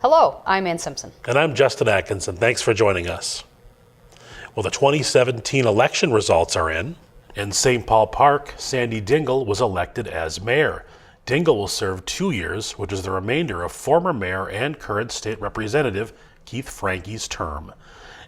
Hello, I'm Ann Simpson. And I'm Justin Atkinson. Thanks for joining us. Well, the 2017 election results are in. In St. Paul Park, Sandy Dingle was elected as mayor. Dingle will serve 2 years, which is the remainder of former mayor and current state representative Keith Frankie's term.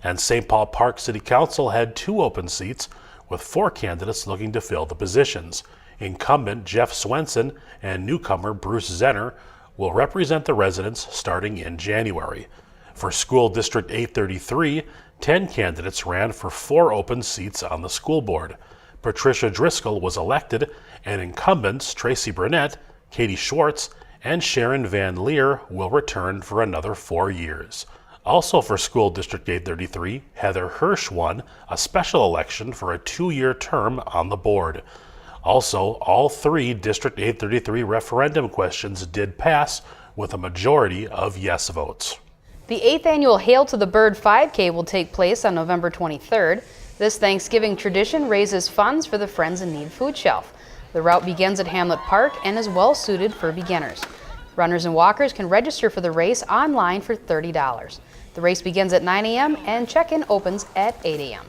And St. Paul Park City Council had 2 open seats, with 4 candidates looking to fill the positions. Incumbent Jeff Swenson and newcomer Bruce Zenner will represent the residents starting in January. For School District 833, 10 candidates ran for 4 open seats on the school board. Patricia Driscoll was elected, and incumbents Tracy Burnett, Katie Schwartz, and Sharon Van Leer will return for another 4 years. Also for School District 833, Heather Hirsch won a special election for a 2-year term on the board. Also, all 3 District 833 referendum questions did pass with a majority of yes votes. The 8th annual Hale to the Bird 5K will take place on November 23rd. This Thanksgiving tradition raises funds for the Friends in Need food shelf. The route begins at Hamlet Park and is well suited for beginners. Runners and walkers can register for the race online for $30. The race begins at 9 a.m. and check-in opens at 8 a.m.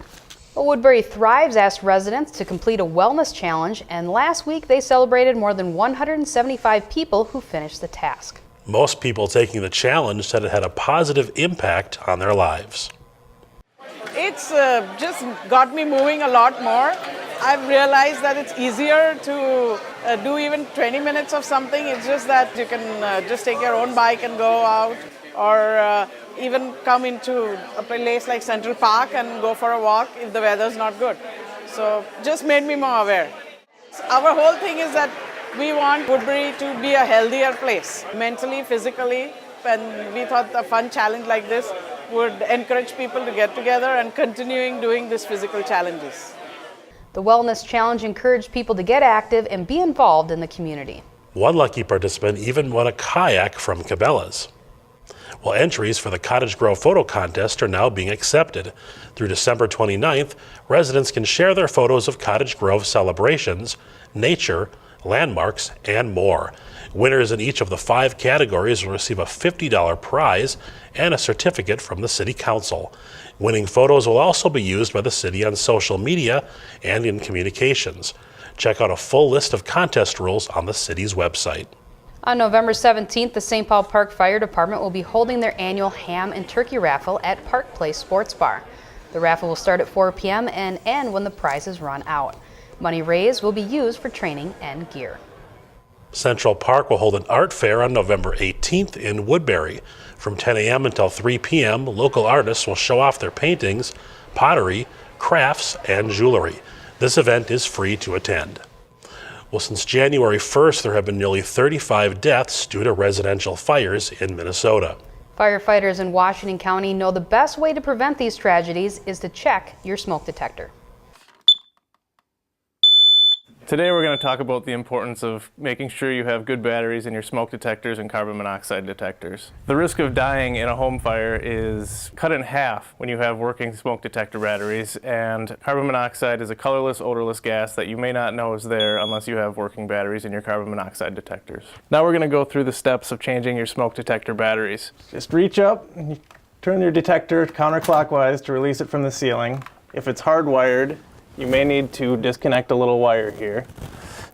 Woodbury Thrives asked residents to complete a wellness challenge, and last week they celebrated more than 175 people who finished the task. Most people taking the challenge said it had a positive impact on their lives. It's just got me moving a lot more. I've realized that it's easier to do even 20 minutes of something. It's just that you can just take your own bike and go out, or even come into a place like Central Park and go for a walk if the weather's not good. So just made me more aware. Our whole thing is that we want Woodbury to be a healthier place, mentally, physically, and we thought a fun challenge like this would encourage people to get together and continuing doing these physical challenges. The Wellness Challenge encouraged people to get active and be involved in the community. One lucky participant even won a kayak from Cabela's. Well, entries for the Cottage Grove photo contest are now being accepted. Through December 29th, residents can share their photos of Cottage Grove celebrations, nature, landmarks, and more. Winners in each of the 5 categories will receive a $50 prize and a certificate from the City Council. Winning photos will also be used by the city on social media and in communications. Check out a full list of contest rules on the city's website. On November 17th, the St. Paul Park Fire Department will be holding their annual ham and turkey raffle at Park Place Sports Bar. The raffle will start at 4 p.m. and end when the prizes run out. Money raised will be used for training and gear. Central Park will hold an art fair on November 18th in Woodbury. From 10 a.m. until 3 p.m., local artists will show off their paintings, pottery, crafts, and jewelry. This event is free to attend. Well, since January 1st, there have been nearly 35 deaths due to residential fires in Minnesota. Firefighters in Washington County know the best way to prevent these tragedies is to check your smoke detector. Today we're going to talk about the importance of making sure you have good batteries in your smoke detectors and carbon monoxide detectors. The risk of dying in a home fire is cut in half when you have working smoke detector batteries, and carbon monoxide is a colorless, odorless gas that you may not know is there unless you have working batteries in your carbon monoxide detectors. Now we're going to go through the steps of changing your smoke detector batteries. Just reach up and you turn your detector counterclockwise to release it from the ceiling. If it's hardwired, you may need to disconnect a little wire here.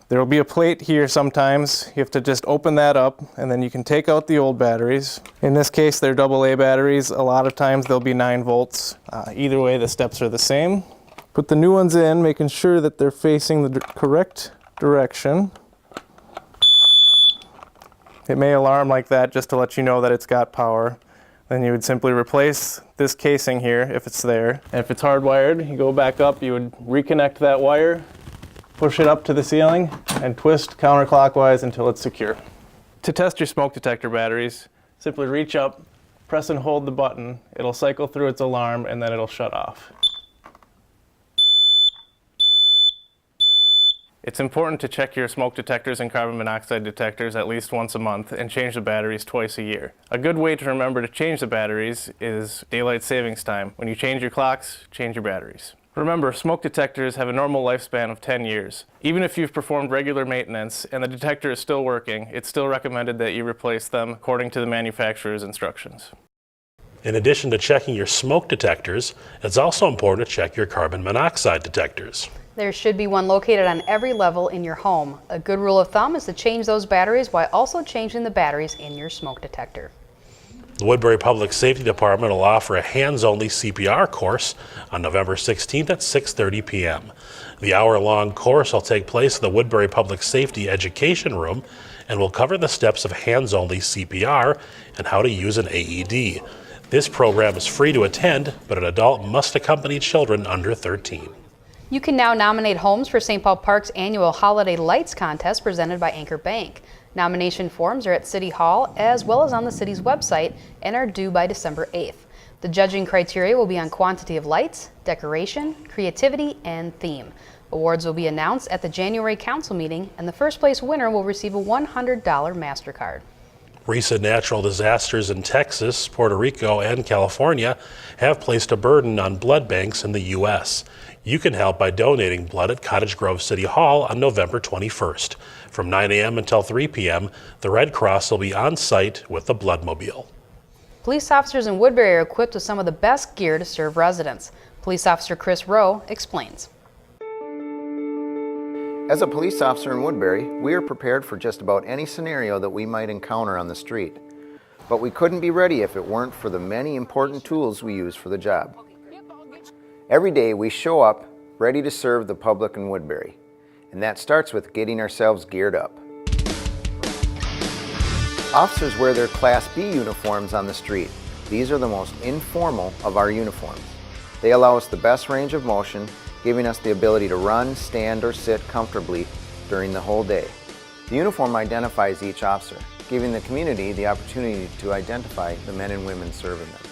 There will be a plate here sometimes. You have to just open that up, and then you can take out the old batteries. In this case, they're AA batteries. A lot of times they'll be 9 volts. Either way, the steps are the same. Put the new ones in, making sure that they're facing the correct direction. It may alarm like that just to let you know that it's got power. Then you would simply replace this casing here if it's there. And if it's hardwired, you go back up, you would reconnect that wire, push it up to the ceiling, and twist counterclockwise until it's secure. To test your smoke detector batteries, simply reach up, press and hold the button. It'll cycle through its alarm and then it'll shut off. It's important to check your smoke detectors and carbon monoxide detectors at least once a month and change the batteries twice a year. A good way to remember to change the batteries is daylight savings time. When you change your clocks, change your batteries. Remember, smoke detectors have a normal lifespan of 10 years. Even if you've performed regular maintenance and the detector is still working, it's still recommended that you replace them according to the manufacturer's instructions. In addition to checking your smoke detectors, it's also important to check your carbon monoxide detectors. There should be one located on every level in your home. A good rule of thumb is to change those batteries while also changing the batteries in your smoke detector. The Woodbury Public Safety Department will offer a hands-only CPR course on November 16th at 6:30 p.m. The hour-long course will take place in the Woodbury Public Safety Education Room and will cover the steps of hands-only CPR and how to use an AED. This program is free to attend, but an adult must accompany children under 13. You can now nominate homes for St. Paul Park's annual Holiday Lights contest presented by Anchor Bank. Nomination forms are at City Hall as well as on the city's website and are due by December 8th. The judging criteria will be on quantity of lights, decoration, creativity, and theme. Awards will be announced at the January council meeting, and the first place winner will receive a $100 MasterCard. Recent natural disasters in Texas, Puerto Rico, and California have placed a burden on blood banks in the U.S. You can help by donating blood at Cottage Grove City Hall on November 21st. From 9 a.m. until 3 p.m., the Red Cross will be on site with the Bloodmobile. Police officers in Woodbury are equipped with some of the best gear to serve residents. Police Officer Chris Rowe explains. As a police officer in Woodbury, we are prepared for just about any scenario that we might encounter on the street. But we couldn't be ready if it weren't for the many important tools we use for the job. Every day we show up ready to serve the public in Woodbury, and that starts with getting ourselves geared up. Officers wear their Class B uniforms on the street. These are the most informal of our uniforms. They allow us the best range of motion, giving us the ability to run, stand, or sit comfortably during the whole day. The uniform identifies each officer, giving the community the opportunity to identify the men and women serving them.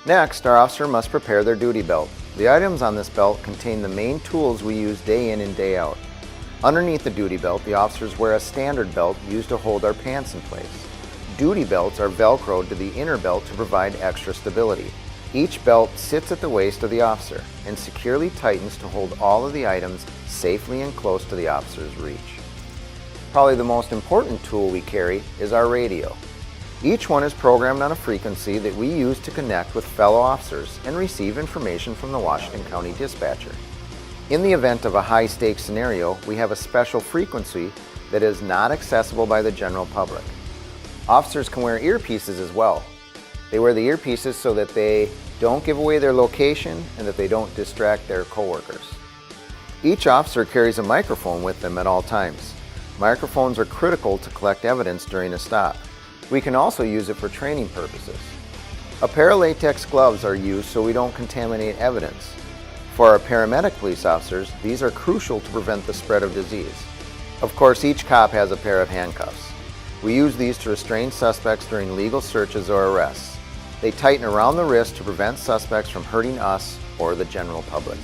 Next, our officer must prepare their duty belt. The items on this belt contain the main tools we use day in and day out. Underneath the duty belt, the officers wear a standard belt used to hold our pants in place. Duty belts are velcroed to the inner belt to provide extra stability. Each belt sits at the waist of the officer and securely tightens to hold all of the items safely and close to the officer's reach. Probably the most important tool we carry is our radio. Each one is programmed on a frequency that we use to connect with fellow officers and receive information from the Washington County dispatcher. In the event of a high-stakes scenario, we have a special frequency that is not accessible by the general public. Officers can wear earpieces as well. They wear the earpieces so that they don't give away their location and that they don't distract their coworkers. Each officer carries a microphone with them at all times. Microphones are critical to collect evidence during a stop. We can also use it for training purposes. A pair of latex gloves are used so we don't contaminate evidence. For our paramedic police officers, these are crucial to prevent the spread of disease. Of course, each cop has a pair of handcuffs. We use these to restrain suspects during legal searches or arrests. They tighten around the wrist to prevent suspects from hurting us or the general public.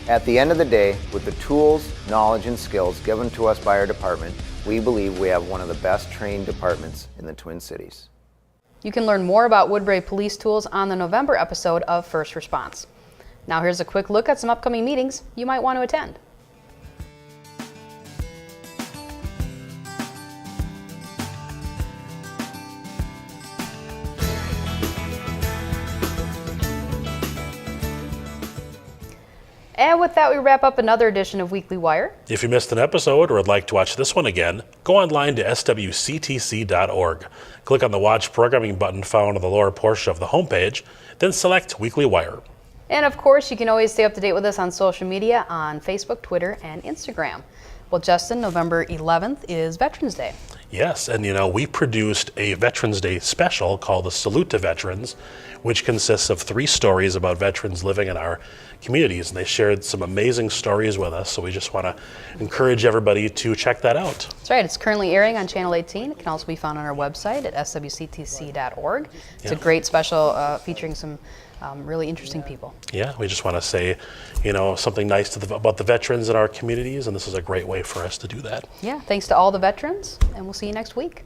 At the end of the day, with the tools, knowledge, and skills given to us by our department, we believe we have one of the best trained departments in the Twin Cities. You can learn more about Woodbury police tools on the November episode of First Response. Now here's a quick look at some upcoming meetings you might want to attend. And with that, we wrap up another edition of Weekly Wire. If you missed an episode or would like to watch this one again, go online to swctc.org. Click on the Watch Programming button found on the lower portion of the homepage, then select Weekly Wire. And of course, you can always stay up to date with us on social media on Facebook, Twitter, and Instagram. Well, Justin, November 11th is Veterans Day. Yes, and we produced a Veterans Day special called The Salute to Veterans, which consists of 3 stories about veterans living in our communities. And they shared some amazing stories with us, so we just want to encourage everybody to check that out. That's right. It's currently airing on Channel 18. It can also be found on our website at swctc.org. It's a great special featuring some really interesting people. Yeah, we just want to say, something nice about the veterans in our communities, and this is a great way for us to do that. Yeah, thanks to all the veterans, and we'll see you next week.